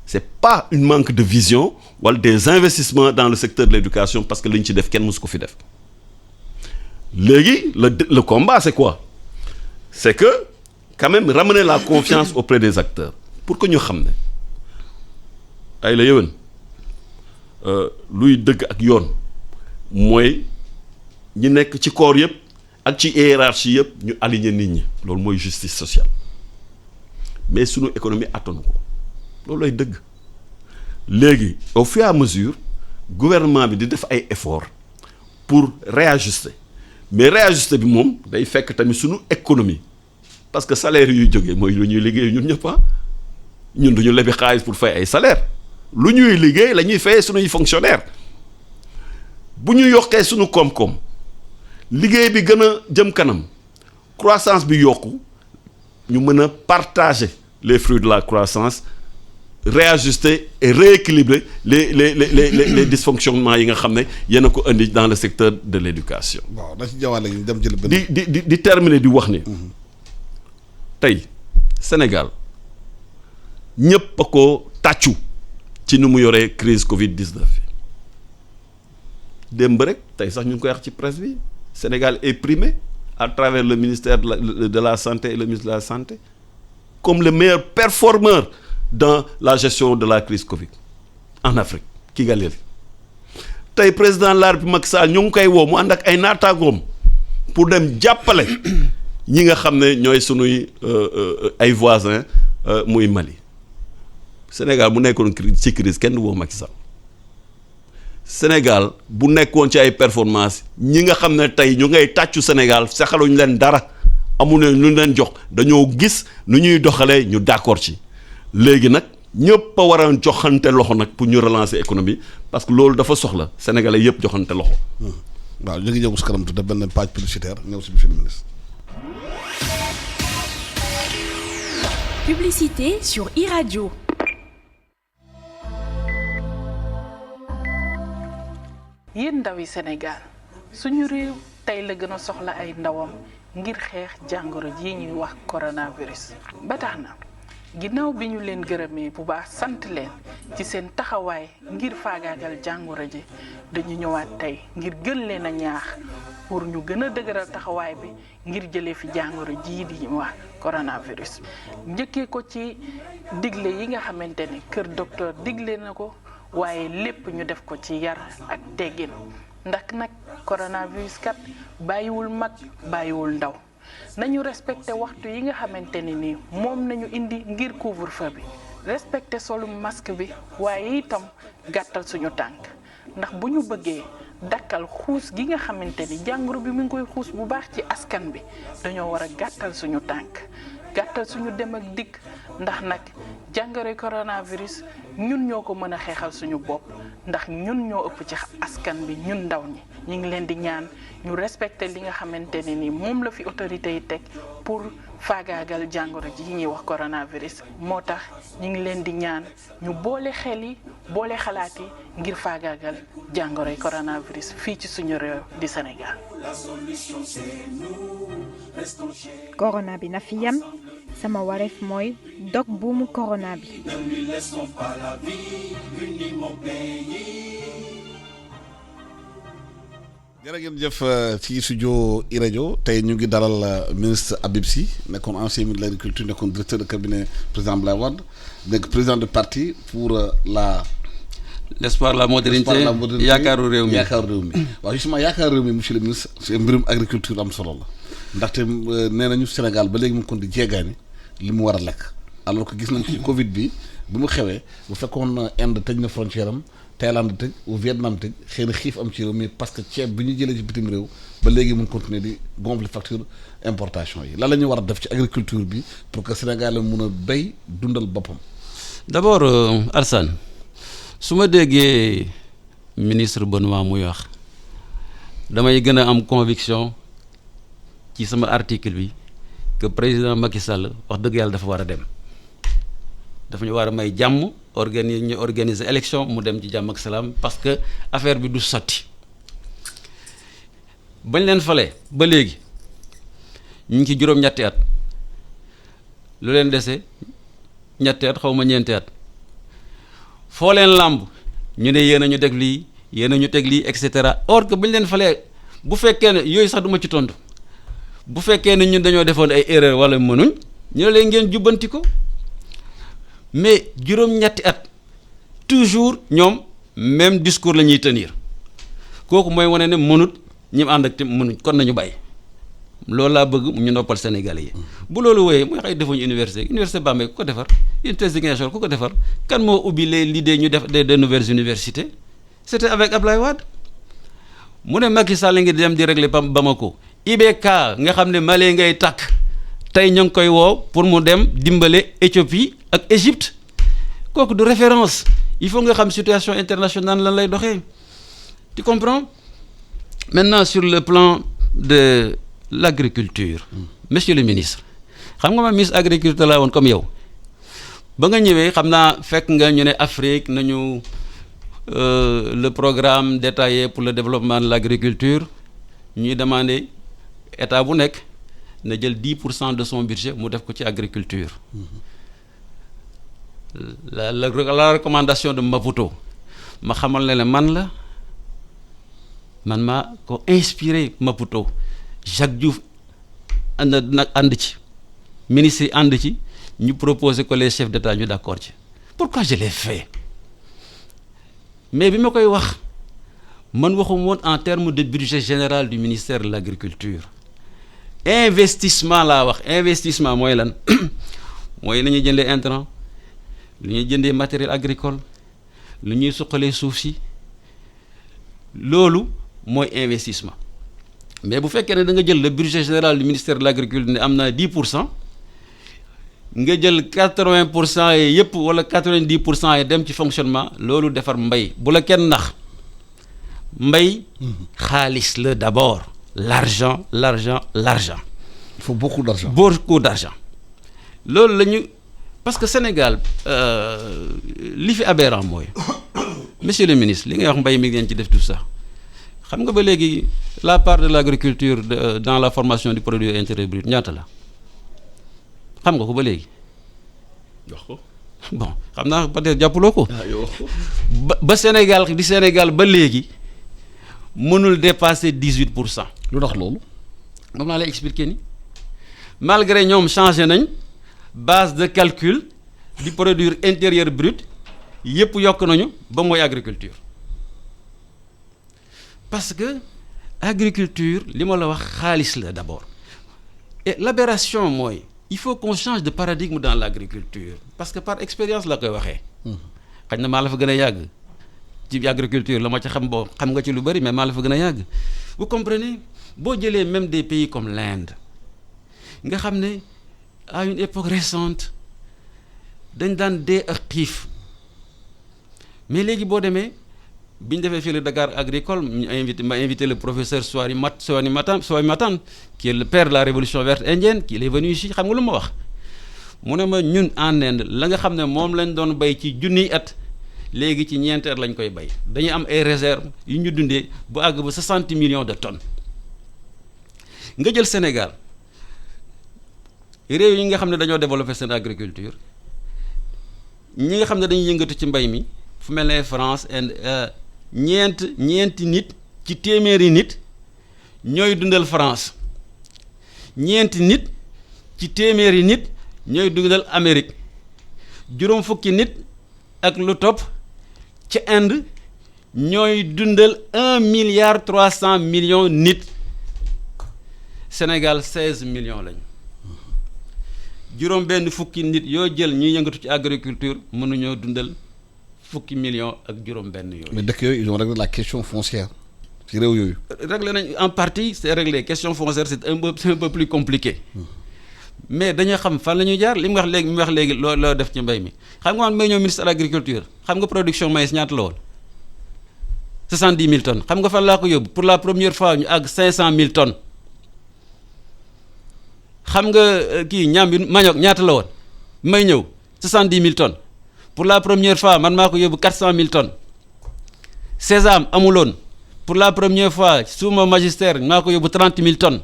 c'est pas une manque de vision wala des investissements dans le secteur de l'éducation parce que li ñu ci def kenn mësu ko fi def léegi le combat c'est quoi c'est que quand même ramener la confiance auprès des acteurs pour que ñu xam ne ay la yëwen luy dëgg ak yoon mooy ñi nekk ci corps yëpp ak ci hiérarchie yëpp ñu aligner nit ñi loolu mooy justice sociale mais sunu économie attanu ko loolu lay dëgg léegi au fur et à mesure gouvernement bi di def ay efforts pour réajuster mais réajuster bi moom day fekk tamit sunu économie parce que salaire yuy jógee mooy lu ñuy liggéey ñun ñëpp ñun duñu lebi xaalis pour fay ay salaire lu ñuy liggéey la ñuy fay sunuy fonctionnaire bu ñu yokkee sunu koom-koom liggéey bi gën a jëm kanam croissance bi yokku ñu mën a partager les fruits de la croissance réajuster et rééquilibrer les dysfonctionnements yi nga xam ne yéen a ko indi dans le secteur de l'éducation. waaw da ci jawaale ñu dem jël benn. di terminer di wax ni. tey Sénégal ñëpp a ko tàccu ci ni mu yoree crise Covid-19 bi démb rek tey sax ñu ngi koy wax ci presse bi Sénégal est primé à travers le ministère de la santé et le ministre de la santé comme le meilleur performeur dans la gestion de la crise Covid en Afrique Kigali tey président de la République Macky Sall ñu ngi koy woo mu ànd ak ay naataagoom pour dem jàppale ñi nga xam ne ñooy sunuy ay voisins muy Mali Sénégal bu nekkoon ci crise kenn du woo Macky Sall Sénégal bu nekkoon ci ay performance ñi nga xam ne tey ñu ngay tàccu Sénégal saxaluñ leen dara amuñu lu leen jox dañoo gis nu ñuy doxalee ñu d'accord ci léegi nag ñëpp a war a joxante loxo nag pour ñu relancer économie parce que loolu dafa soxla sénégalais yëpp joxante loxo. waaw ñu ngi ñëw si kanam tuuti benn page publicitaire ñëw si monsieur le ministre. Publicité sur iRadio. yéen ndawi Sénégal suñu réew tey la gën a soxla ay ndawam ngir xeex jàngoro ji ñuy wax coronavirus ba tax na ginnaaw bi ñu leen gërëmee bu baax sant leen ci seen taxawaay ngir faagaagal jàngoro ji dañu ñëwaat tey ngir gën leen a ñaax pour ñu gën a dëgëral taxawaay bi ngir jëlee fi jàngoro jii di ñu wax coronavirus njëkkee ko ci digle yi nga xamante ne kër docteur digle na ko waaye lépp ñu def ko ci yar ak teggin ndax nag coronavirus kat bàyyiwul mag bàyyiwul ndaw nañu respecté waxtu yi nga xamante ne ni moom nañu indi ngir couvre-feu bi respecté solu masque bi waaye itam gàttal suñu tànk ndax bu ñu bëggee dakkal xuus gi nga xamante ni jàngoro bi mu ngi koy xuus bu baax ci askan bi dañoo war a gàttal suñu tànk gàttal suñu dem ak dikk ndax nag jàngoro coronavirus ñun ñoo ko mën a xeexal suñu bopp ndax ñun ñoo ëpp ci askan bi ñun ndaw ñi ñu ngi leen di ñaan ñu respecté li nga xamante ne ni moom la fi autorité yi teg pour faagaagal jàngoro ji ñuy wax coronavirus moo tax ñu ngi leen di ñaan ñu boole xel yi boole xalaat yi ngir faagaagal jàngoroy coronavirus fii ci suñu réew di Sénégal. corona bi na fi yam sama wareef mooy dog buumu corona bi. jërë ngeen jëf ci studio iRadio tey ñu ngi dalal ministre Habib Sy nekkoon ancien ministre de l'agriculture nekkoon directeur de cabinet président Abdoulaye Wade nekk président de parti pour l'espoir la modernité yaakaaru réew mi waaw justement yaakaaru réew mi monsieur le ministre mbirum agriculture am solo la ndaxte nee nañu Sénégal ba léegi mu ngi kon di jeegaani li mu war a lekk alors que gis nañ ci Covid bi mu xewee bu fekkoon Inde tëj na frontière am Thaïlande tëj ou Vietnam tëj xëy na xiif am ci réew mi parce que ceeb bi ñu jëlee ci bitim réew ba léegi mun continuer di gonfler facture importation yi lan la ñu war a def ci agriculture bi pour que Sénégal mun a béy dundal boppam. d'abord Alassane su ma déggee ministre Benoît muy wax damay gën a am conviction ci sama article bi que président Macky Sall wax dëgg yàlla dafa war a dem dafa ñu war a may jàmm organiser élection mu dem ci jàmm ak salaam parce que affaire bi du sotti bañ leen falee ba léegi ñu ngi ci juróom-ñetti at lu leen dese ñetti at xaw ma ñeenti at foo leen làmb ñu ne yéen a ñu teg lii yéen a ñu teg lii et cetera or que bañ leen falee bu fekkee ne yooyu sax du ma ci tontu bu fekkee ne ñun dañoo defoon ay erreur wala mënuñ ñu ne leen ngeen jubbanti ko. mais juróom-ñetti at toujours ñoom même discours la ñuy tenir kooku mooy wane ne mënut ñi mu ànd ak te mënuñ kon nañu bàyyi loolu laa bëgg ñu noppal Sénégalais yi bu loolu wooyee mooy xëy defuñu université Bambey ku ko defar université Ziguinchor ku ko defar kan moo ubbi l'idée ñu def des nouvelles universités c'était avec Ablaye Wade mu ne Macky Sall ngi dem di régler Bamako IBK nga xam ne Mali ngay tàkk tey ñu ngi koy woo pour mu dem dimbale Éthiopie ak Égypte kooku du référence il faut nga xam situation internationale lan lay doxee tu comprends maintenant sur le plan de l'agriculture monsieur le ministre xam nga ma ministre agriculture laa woon comme yow ba nga ñëwee xam naa fekk nga ñu ne Afrique nañu le programme détaillé pour le développement de l'agriculture ñuy demander état bu nekk na jël 10% de son budget mu def ko ci agriculture la recommandation de Maputo ma xamal ne man maa ko inspiré Maputo Jacques Diouf ànd ci ministre yi ànd ci ñu proposé ko les chefs d'État ñu d'accord ci pourquoi je l'ai fait mais bi ma koy wax man waxum woon en termes de budget général du ministère de l'agriculture investissement laa wax investissement mooy lan mooy la ñuy jëndee intrant lu ñuy jëndee matériel agricole lu ñuy suqalee suuf si loolu mooy investissement mais bu fekkee ne da nga jël le budget général du ministère de l'agriculture ne am naa 10% nga jël 80% yi yëpp wala 90% yi dem ci fonctionnement loolu defar mbay bu la kenn nax mbay xaalis la d'abord l'argent. Il faut beaucoup d'argent. Beaucoup d'argent. loolu la ñu parce que Sénégal li fi aberrant mooy monsieur le ministre li ngay wax mbay mi ngeen ci def tout ça xam nga ba léegi la part de l'agriculture dans la formation du produit intérieur brut ñaata la xam nga ko ba léegi. wax ko. bon xam naa peut-être jàppuloo ko. ba Sénégal ba léegi mënul dépasser 18%. lu tax loolu. moom laa lay expliquer ni malgré ñoom changé nañ base de calcul du produit intérieur brut yëpp yokk nañu ba mooy agriculture parce que agriculture li ma la wax xaalis la d'abord et l'aberration mooy il faut qu'on change de paradigme dans l'agriculture parce que par expérience la koy waxee xañ na maa la fa gën a yàgg ci agriculture la ma ci xam boo xam nga ci lu bari mais maa la fa gën a yàgg vous comprenez boo jëlee même des pays comme l'Inde nga xam ne à une époque récente dañ daan dee ak xiif mais léegi boo demee bi ñu defee fii le Dakar agricole ma invité le professeur Swaminathan qui est le père de la révolution verte indienne qui est venu ici xam nga lu ma wax mu ne ma ñun en Inde la nga xam ne moom lañ doon bay ci junniy at léegi ci ñeenti at lañ koy bay dañuy am ay réserves yu ñu dundee bu àgg ba 60 millions de tonnes nga jël Sénégal réew yi nga xam ne dañoo développer seen agriculture ñi nga xam ne dañuy yëngatu ci mbay mi fu mel ne France ñeenti nit ci téeméeri nit ñooy dundal France ñeenti nit ci téeméeri nit ñooy dundal Amérique juróom fukki nit ak lu topp ci Inde ñooy dundal 1,3 milliard nit Sénégal 16 millions lañ juróom benn fukki nit yoo jël ñuy yëngatu ci agriculture mënuñoo dundal fukki millions ak juróom benn yooyu. mais dëkk yooyu ils ont réglé la question foncière ci réew yooyu. réglé nañ en partie c'est réglé question foncière c'est un peu plus compliqué. mais dañoo xam fan la ñuy jaar li mu wax léegi loo def ci mbay mi xam nga man may ñëw ministre de l'agriculture xam nga production maïs ñaata la woon 70 000 tonnes xam nga fan laa ko yóbbu pour la première fois ñu àgg 500 000 tonnes xam nga kii ñaam bi manioc ñaata la woon may ñëw 70 000 tonnes pour la première fois man maa ko yóbbu 400 000 tonnes sésame amuloon pour la première fois sous mon magistère maa ko yóbbu 30 000 tonnes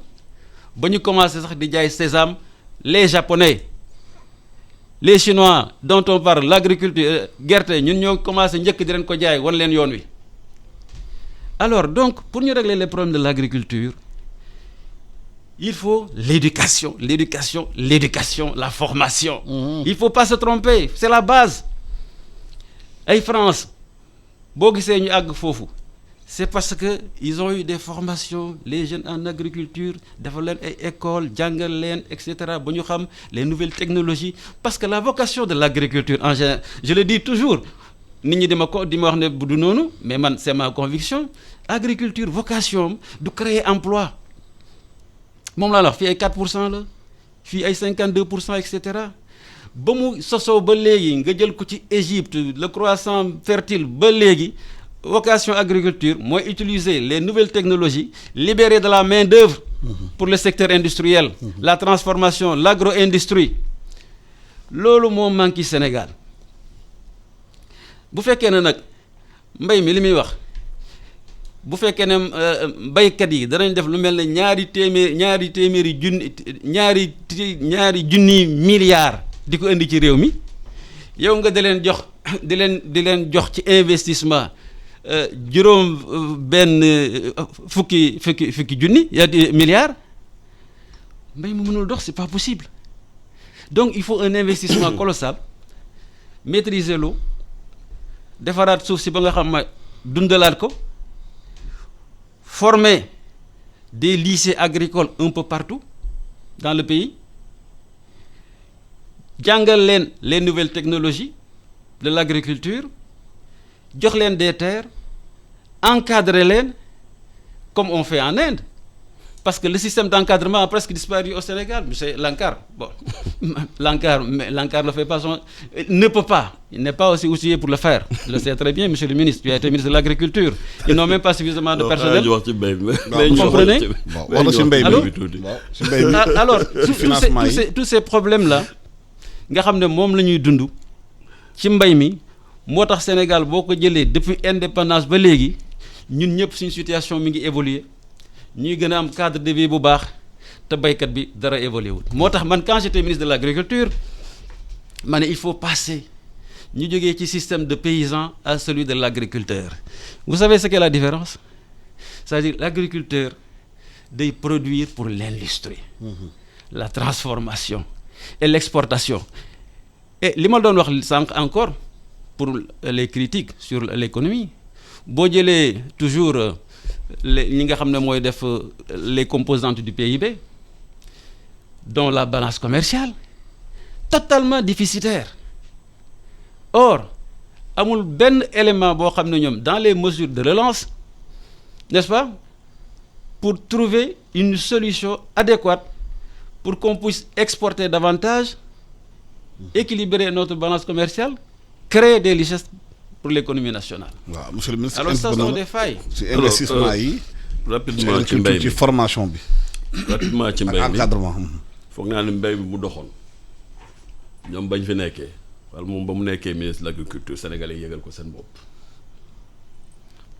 ba ñu commencé sax di jaay sésame. Les Japonais les Chinois dont on parle l'agriculture gerte ñun ñoo commencé njëkk di leen ko jaay wan leen yoon wi alors donc pour ñu régler les problèmes de l'agriculture il faut l'éducation la formation. Il faut pas se tromper c'est la base ay France boo gisee ñu àgg foofu c'est parce que ils ont eu des formations les jeunes en agriculture dafa leen ay écoles jàngal leen et cetera ba ñu xam les nouvelles technologies parce que la vocation de l'agriculture en général je le dis toujours nit ñi di ma wax ne du noonu mais man c'est ma conviction agriculture vocation du créer emploi moom laa la wax fii ay 4% la fii ay 52% et cetera ba mu sosoo ba léegi nga jël ko ci Égypte le croissant fertile ba léegi. Vocation agriculture mooy utiliser les nouvelles technologies libérer de la main-d'œuvre pour le secteur industriel la transformation l'agro-industrie loolu moo manqué Sénégal bu fekkee ne nag mbay mi li muy wax bu fekkee ne baykat yi danañ def lu mel ne ñaari junni milliards di ko indi ci réew mi yow nga di leen jox ci investissement juróom benn fukki junni milliards mbay mu mënul dox c'est pas possible donc il faut un investissement colossal maîtriser l'eau defaraat suuf si ba nga xam ne dundalaat ko former des lycées agricoles un peu partout dans le pays jàngal leen les nouvelles technologies de l'agriculture jox leen des terres encadrer leen comme on fait en Inde parce que le système d'encadrement a presque disparu au Sénégal c'est l'ANCAR bon l'ANCAR ne fait pas ne peut pas il n'est pas aussi outillé pour le faire je le sais très bien monsieur le ministre tu as été ministre de l'agriculture ils n'ont même pas suffisamment de personnel vous comprenez alors tous ces problèmes là nga xam ne moom la ñuy dund ci mbay mi moo tax Sénégal boo ko jëlee depuis indépendance ba léegi ñun ñëpp suñu situation mi ngi évoluer ñuy gën a am cadre de vie bu baax te baykat bi dara évolué wul moo tax man quand j'étais ministre de l'agriculture ma ne il faut passer ñu jógee ci système de paysan à celui de l'agriculteur vous savez ce qu'est la différence c'est-à-dire l'agriculteur day produire pour l'industrie la transformation et l'exportation et li ma doon wax sànq encore pour les critiques sur l'économie boo jëlee toujours ñi nga xam ne mooy def les composantes du PIB dont la balance commerciale totalement déficitaire or amul benn élément boo xam ne ñoom dans les mesures de relance n'est-ce pas pour trouver une solution adéquate pour qu'on puisse exporter davantage équilibrer notre balance commerciale créer des richesses pour l'économie nationale. waaw monsieur le ministre. alors ça sont des failles. ci investissement yi. rapidement ci mbay mi ci formation bi. rapidement ci mbay mi encadrement. foog naa ne mbay mi mu doxoon ñoom bañ fi nekkee wala moom ba mu nekkee ministre de l'agriculture sénégalais yëgal ko seen bopp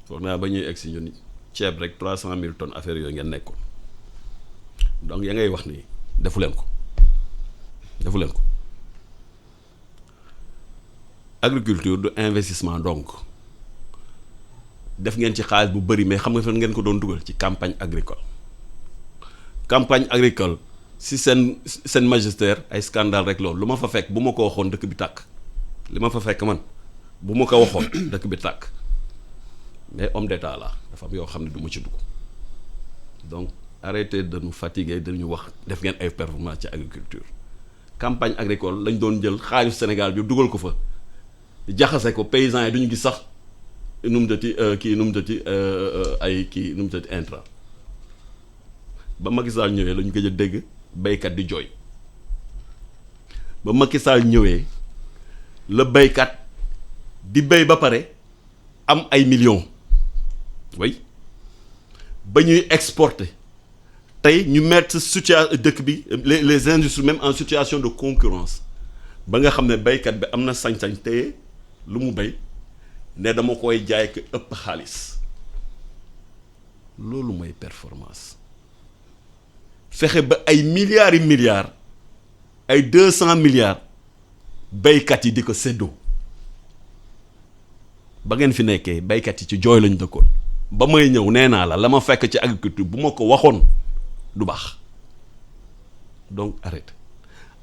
foog naa ba ñuy egg si ñun ceeb rek 300 000 tonnes affaire yooyu ngeen nekkoon donc ya ngay wax ni defu leen ko. agriculture du investissement donc def ngeen ci xaalis bu bari mais xam nga fan ngeen ko doon dugal ci campagne agricole campagne agricole si seen magistère ay scandale rek loolu lu ma fa fekk bu ma ko waxoon dëkk bi tàkk li ma fa fekk man bu ma ko waxoon dëkk bi tàkk mais homme d'état la dafa am yoo xam ne du ma ci dugg donc arrêtez de nous fatiguer dañu wax def ngeen ay performance ci agriculture campagne agricole lañ doon jël xaalis Sénégal bi dugal ko fa jaxase ko paysans yi duñu gis sax nu mu tëti kii nu mu tëti ay kii nu mu tëti intrant ba Macky Sall ñëwee la ñu gëj a dégg béykat di jooy ba Macky Sall ñëwee la béykat di béy ba pare am ay millions oui ba ñuy exporter tey ñu mettre dëkk bi les industries même en situation de concurrence ba nga xam ne béykat bi am na sañ-sañ téye lu mu béy ne dama koy jaay ko ëpp xaalis loolu mooy performance fexe ba ay milliards yi milliards ay 200 milliards béykat yi di ko séddoo ba ngeen fi nekkee béykat yi ci jooy lañu dëkkoon ba may ñëw nee naa la ma fekk ci agriculture bu ma ko waxoon du baax donc arrête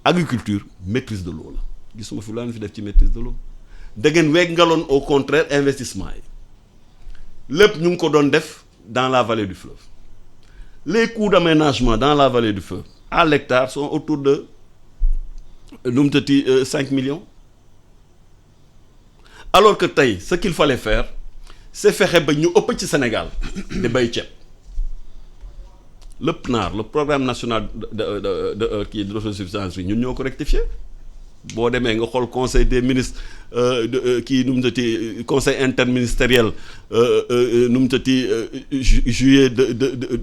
agriculture maîtrise de l'eau la gisuma fi laan fi def ci maîtrise de l'eau da ngeen weggaloon au contraire investissement yi lépp ñu ngi ko doon def dans la vallée du fleuve les coûts d'aménagement dans la vallée du fleuve à l'hectare sont autour de nu mu tëti 5 millions alors que tey ce qu'il fallait faire c'est fexe ba ñu ëpp ci Sénégal di bay ceeb le PNAR le programme national de kii d'autosuffisance ñun ñoo ko rectifié boo demee nga xool conseil des ministres kii nu mu tëti conseil interministériel nu mu tëti juillet de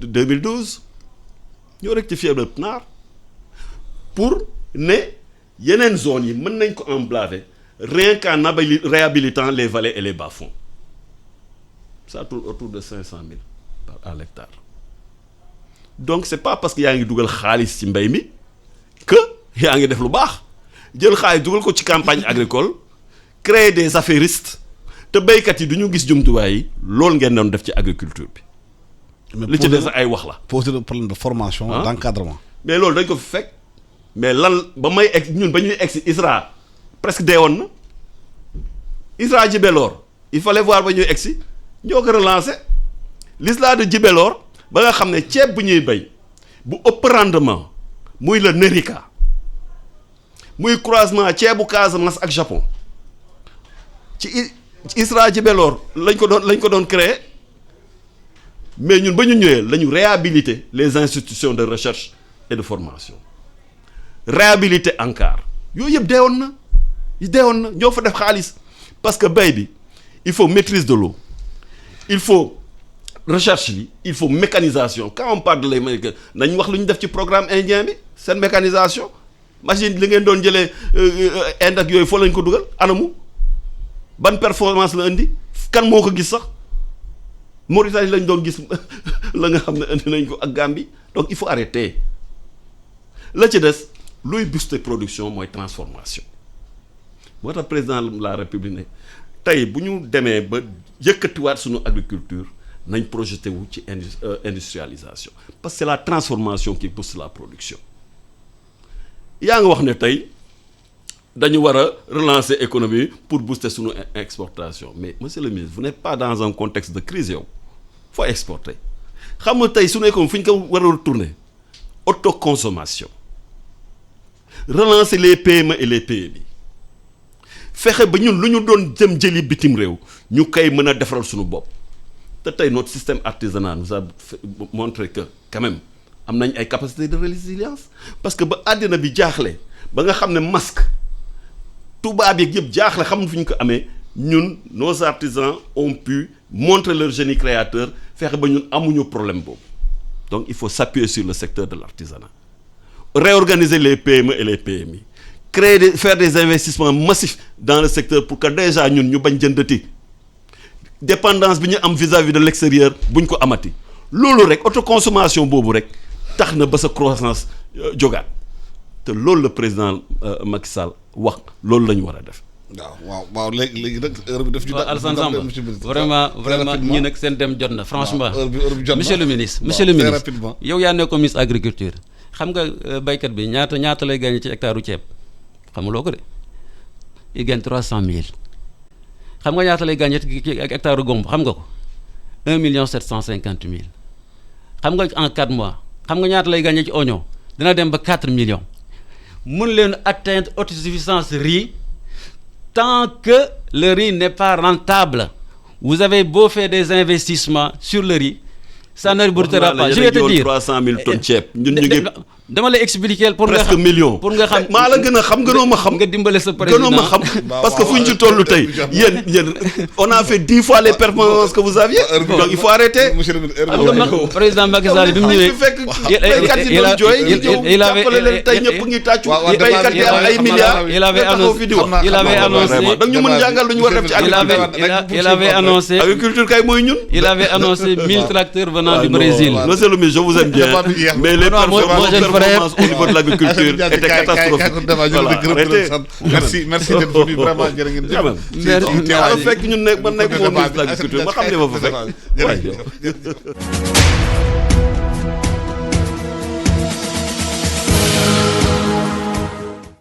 2012 ñoo rectifié le PNAR pour ne yeneen zones yi mën nañ ko emblaver rien qu'en réhabilitant les vallées et les bas-fonds ça tourne autour de 500 000 à l'hectare donc c'est pas parce que yaa ngi dugal xaalis ci mbay mi que yaa ngi def lu baax jël xaalis dugal ko ci campagne agricole créer des affairistes te béykat yi du ñu gis jumtuwaay yi loolu ngeen doon def ci agriculture bi. li ci des ay wax la. poser le problème de formation. d'encadrement. mais loolu dañ ko fi fekk mais lan ba may egg ñun ba ñuy egg si ISRA presque deewoon na ISRA Djibélor il fallait voir ba ñuy egg si ñoo ko relancer l'ISRA de Djibélor ba nga xam ne ceeb bu ñuy béy bu ëpp rendement muy le Nerica muy croisement ceebu Casamance ak Japon ci ISRA Djibélor lañ ko doon créer mais ñun ba ñu ñëwee la ñu réhabiliter les institutions de recherche et de formation réhabiliter ANCAR yooyu yëpp deewoon na ñoo fa def xaalis parce que béy bi il faut maîtrise de l'eau il faut recherche bi il faut mécanisation quand on parle de lay nañ wax lu ñu def ci programme indien bi seen mécanisation machine li ngeen doon jëlee Inde ak yooyu foo lañ ko dugal anamu ban performance la indi kan moo ko gis sax Mauritanie lañ doon gis la nga xam ne indi nañ ko ak Gambie donc il faut arrêter la ci des luy booster production mooy transformation moo tax président de la République ne tey bu ñu demee ba yëkkatiwaat suñu agriculture nañ projeté wu ci industrialisation parce que c'est la transformation qui booste la production yaa nga wax ne tey dañu war a relancer économie pour booster suñu exportation mais monsieur le ministre vous n'êtes pas dans un contexte de crise yow faut exporter xam nga tey suñu économie fu ñu ko war a tourner autoconsommation relancer les PME et les PMI fexe ba ñun lu ñu doon jëm jëli bitim réew ñu koy mën a defaral suñu bopp te tey notre système artisanal nous a montré que quand même am nañ ay capacités de résilience parce que ba àddina bi jaaxle ba nga xam ne masque tubaab yeeg yëpp jaaxle xam fu ñu ko amee ñun nos artisans ont pu montrer leur génie créateur fexe ba ñun amuñu problème boobu donc il faut s'appuyer sur le secteur de l'artisanat réorganiser les PME et les PMI faire des investissements massifs dans le secteur pour que déjà ñun ñu bañ jëndati dépendance bi ñu am vis-à-vis de l'extérieur buñ ko amati loolu rek autoconsommation boobu rek tax na ba sa croissance jógaat te loolu le président Macky Sall wax loolu la ñu war a def waaw léegi nag heure bi daf ñu. waaw Alassane Samba vraiment ñii nag seen dem jot na franchement. heure bi jot na monsieur le ministre yow yaa nekk ministre agriculture xam nga baykat bi ñaata lay gagné ci hectare u ceeb xamuloo ko de il gagne 300 000 xam nga ñaata lay gagné ci hectare u gomb xam nga ko 1,750,000 xam nga en 4 mois xam nga ñaata lay gagné ci oignon dina dem ba 4 millions mun leen atteindre autosuffisance riz tant que le riz n'est pas rentable. Vous avez beau faire des investissements sur le riz, ça ne aboutira pas. Je vais te dire 300 000 tonnes ceeb ñun ñu ngi dama lay expliquer pour nga presque million pour nga xam maa la gën a xam gënoo ma xam nga dimbale sa président gënoo ma xam parce que fu ñu ci toll tey yéen on a fait 10 fois les performances que vous aviez donc il faut arrêter. monsieur le ministre président Macky Sall bi mu ñëwee fekk baykat yi doon jooy ñu ñëw jàppale leen tey ñëpp ngi tàccu baykat yi am ay milliards il avait annoncé donc ñu mën jàngal lu ñu war def ci agriculture. il avait annoncé agriculture kay mooy ñun. il avait annoncé 1000 tracteurs venant du Brésil. Monsieur le ministre, je vous aime bien mais les performances au niveau de l'agriculture étaient catastrophiques. Merci d'être venu vraiment jërë ngeen jëf. fekk ñun nekk man nekk moom ministre de l'agriculture ma xam ne ma fa fekk.